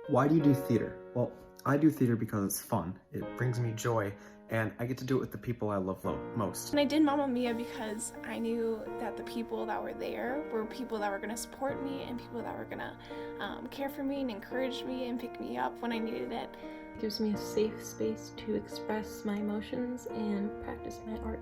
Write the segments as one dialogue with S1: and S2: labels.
S1: Why do you do theater? Well, I do theater because it's fun. It brings me joy, and I get to do it with the people I love most.
S2: And I did Mamma Mia because I knew that the people that were there were people that were going to support me and people that were going to care for me and encourage me and pick me up when I needed it.
S3: It gives me a safe space to express my emotions and practice my art.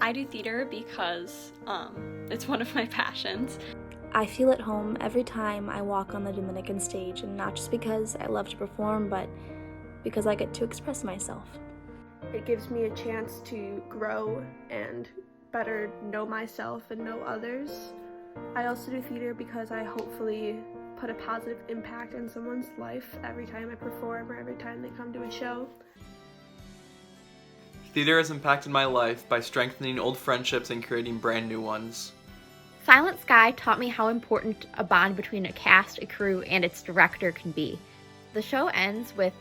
S4: I do theater because it's one of my passions.
S5: I feel at home every time I walk on the Dominican stage, and not just because I love to perform, but because I get to express myself.
S6: It gives me a chance to grow and better know myself and know others. I also do theater because I hopefully put a positive impact in someone's life every time I perform or every time they come to a show.
S7: Theater has impacted my life by strengthening old friendships and creating brand new ones.
S8: Silent Sky taught me how important a bond between a cast, a crew, and its director can be. The show ends with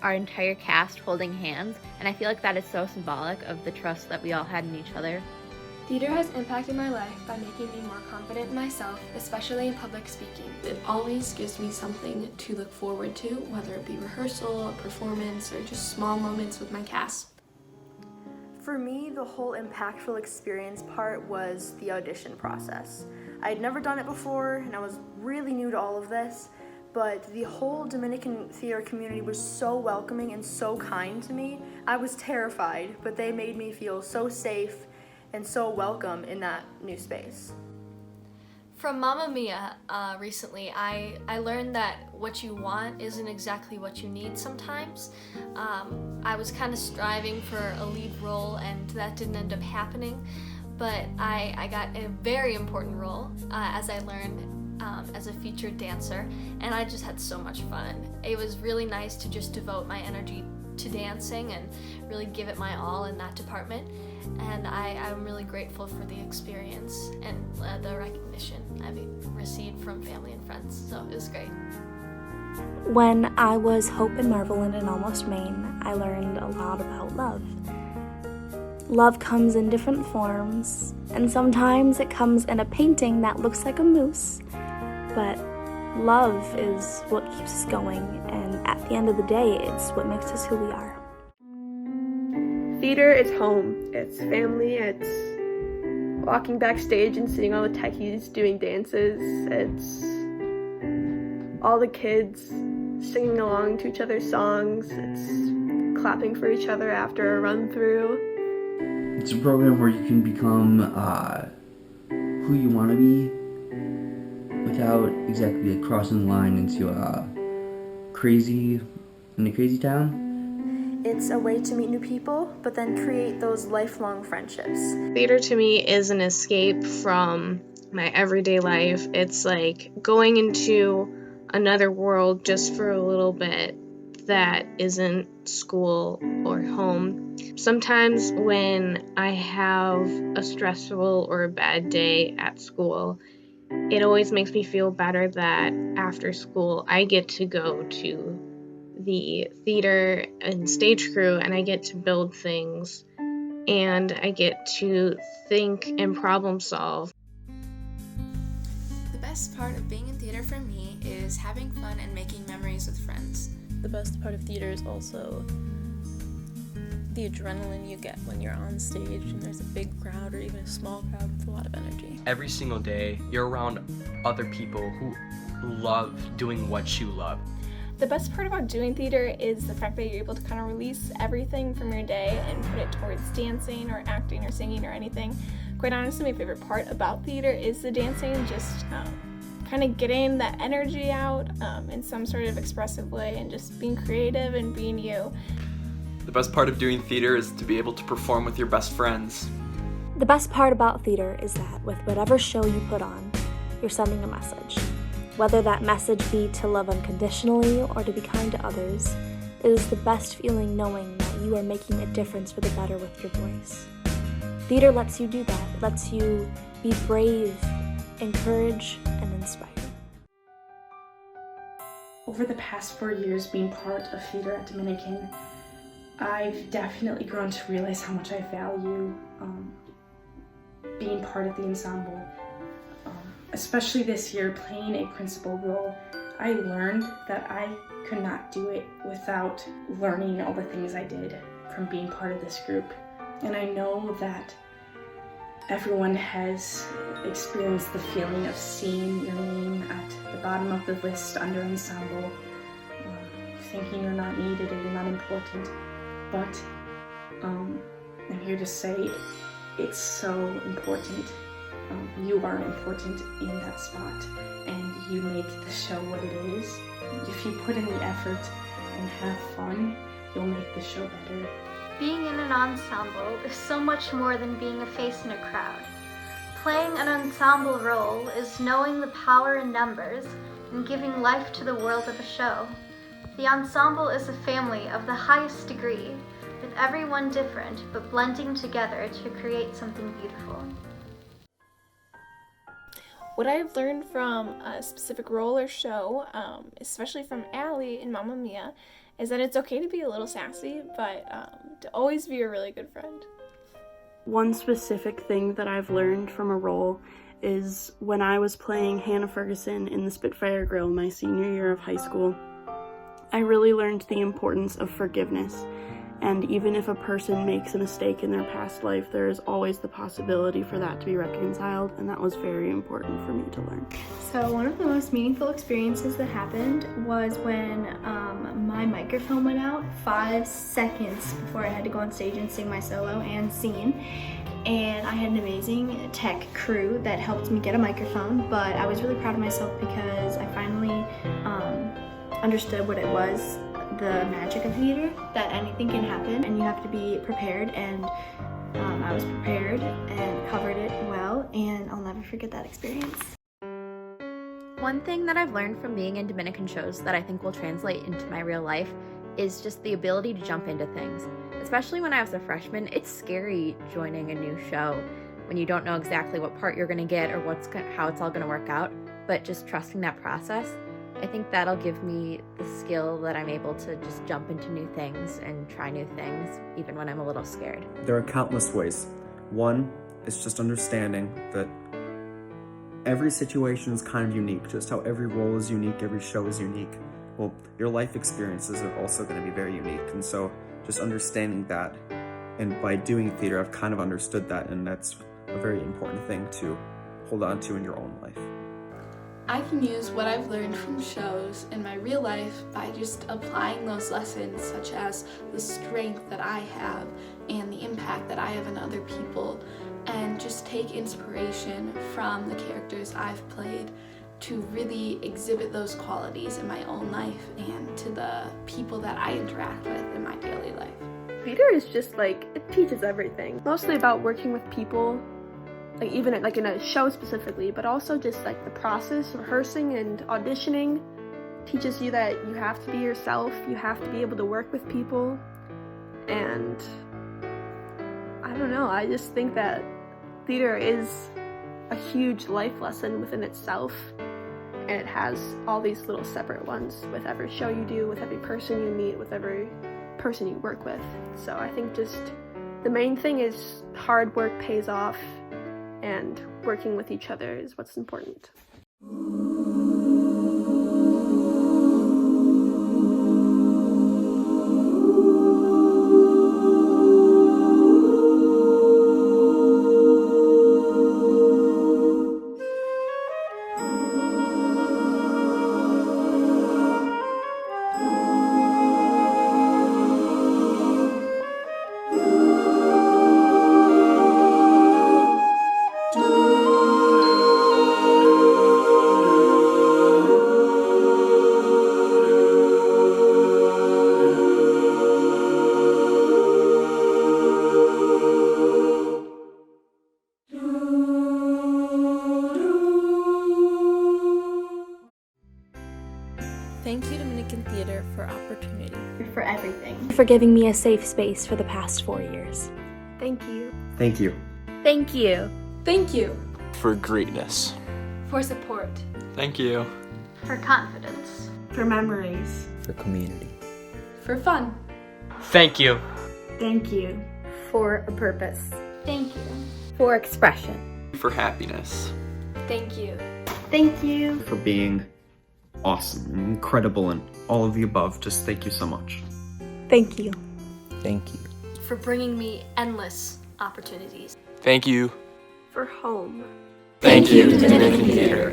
S8: our entire cast holding hands, and I feel like that is so symbolic of the trust that we all had in each other.
S9: Theater has impacted my life by making me more confident in myself, especially in public speaking.
S3: It always gives me something to look forward to, whether it be rehearsal, a performance, or just small moments with my cast.
S10: For me, the whole impactful experience part was the audition process. I had never done it before, and I was really new to all of this, but the whole Dominican theater community was so welcoming and so kind to me. I was terrified, but they made me feel so safe and so welcome in that new space.
S11: From Mamma Mia recently, I learned that what you want isn't exactly what you need sometimes. I was kind of striving for a lead role, and that didn't end up happening, but I got a very important role as I learned as a featured dancer, and I just had so much fun. It was really nice to just devote my energy to dancing and really give it my all in that department, and I'm really grateful for the experience and the recognition I've received from family and friends, so it was great.
S5: When I was Hope in Marveland in Almost Maine, I learned a lot about love. Love comes in different forms, and sometimes it comes in a painting that looks like a moose, but love is what keeps us going, and at the end of the day, it's what makes us who we are.
S6: Theater is home, it's family, it's walking backstage and seeing all the techies doing dances, it's all the kids singing along to each other's songs, it's clapping for each other after a run through.
S12: It's a program where you can become who you want to be without exactly crossing the line into a crazy town.
S10: It's a way to meet new people, but then create those lifelong friendships.
S13: Theater to me is an escape from my everyday life. It's like going into another world just for a little bit that isn't school or home. Sometimes when I have a stressful or a bad day at school, it always makes me feel better that after school I get to go to the theater and stage crew, and I get to build things, and I get to think and problem solve.
S9: The best part of being in theater for me is having fun and making memories with friends.
S3: The best part of theater is also the adrenaline you get when you're on stage and there's a big crowd or even a small crowd with a lot of energy.
S7: Every single day, you're around other people who love doing what you love.
S2: The best part about doing theater is the fact that you're able to kind of release everything from your day and put it towards dancing or acting or singing or anything. Quite honestly, my favorite part about theater is the dancing, just kind of getting that energy out in some sort of expressive way and just being creative and being you.
S7: The best part of doing theater is to be able to perform with your best friends.
S5: The best part about theater is that with whatever show you put on, you're sending a message. Whether that message be to love unconditionally or to be kind to others, it is the best feeling knowing that you are making a difference for the better with your voice. Theater lets you do that. It lets you be brave, encourage, and inspire.
S14: Over the past 4 years being part of theater at Dominican, I've definitely grown to realize how much I value being part of the ensemble. especially this year playing a principal role, I learned that I could not do it without learning all the things I did from being part of this group. And I know that everyone has experienced the feeling of seeing your name at the bottom of the list under ensemble, thinking you're not needed or you're not important. But I'm here to say it's so important. You are important in that spot, and you make the show what it is. If you put in the effort and have fun, you'll make the show better.
S15: Being in an ensemble is so much more than being a face in a crowd. Playing an ensemble role is knowing the power in numbers and giving life to the world of a show. The ensemble is a family of the highest degree, with everyone different but blending together to create something beautiful.
S2: What I've learned from a specific role or show, especially from Allie in Mamma Mia, is that it's okay to be a little sassy, but to always be a really good friend.
S16: One specific thing that I've learned from a role is when I was playing Hannah Ferguson in the Spitfire Grill my senior year of high school, I really learned the importance of forgiveness. And even if a person makes a mistake in their past life, there is always the possibility for that to be reconciled, and that was very important for me to learn.
S17: So one of the most meaningful experiences that happened was when my microphone went out 5 seconds before I had to go on stage and sing my solo and scene. And I had an amazing tech crew that helped me get a microphone, but I was really proud of myself because I finally understood what it was, the magic of theater, that anything can happen and you have to be prepared, and I was prepared and covered it well, and I'll never forget that experience.
S8: One thing that I've learned from being in Dominican shows that I think will translate into my real life is just the ability to jump into things. Especially when I was a freshman, it's scary joining a new show when you don't know exactly what part you're going to get or how it's all going to work out, but just trusting that process. I think that'll give me the skill that I'm able to just jump into new things and try new things, even when I'm a little scared.
S1: There are countless ways. One is just understanding that every situation is kind of unique, just how every role is unique, every show is unique. Well, your life experiences are also going to be very unique, and so just understanding that, and by doing theater, I've kind of understood that, and that's a very important thing to hold on to in your own life.
S18: I can use what I've learned from shows in my real life by just applying those lessons, such as the strength that I have and the impact that I have on other people, and just take inspiration from the characters I've played to really exhibit those qualities in my own life and to the people that I interact with in my daily life.
S6: Theater is just it teaches everything. Mostly about working with people, even in a show specifically, but also just the process of rehearsing and auditioning teaches you that you have to be yourself, you have to be able to work with people, and I don't know, I just think that theater is a huge life lesson within itself, and it has all these little separate ones with every show you do, with every person you meet, with every person you work with. So I think just the main thing is hard work pays off, and working with each other is what's important.
S3: Thank you, Dominican Theater, for opportunity.
S17: For everything.
S5: For giving me a safe space for the past 4 years.
S6: Thank you.
S1: Thank you.
S8: Thank you.
S9: Thank you.
S19: For greatness.
S9: For support.
S19: Thank you.
S15: For confidence.
S17: For memories.
S12: For community.
S9: For fun.
S7: Thank you.
S17: Thank you.
S10: For a purpose.
S15: Thank you.
S8: For expression.
S19: For happiness.
S9: Thank you.
S17: Thank you.
S1: For being awesome and incredible and all of the above. Just thank you so much.
S5: Thank you.
S11: Thank you. For bringing me endless opportunities.
S19: Thank you.
S16: For home.
S19: Thank you, Dominican Theater.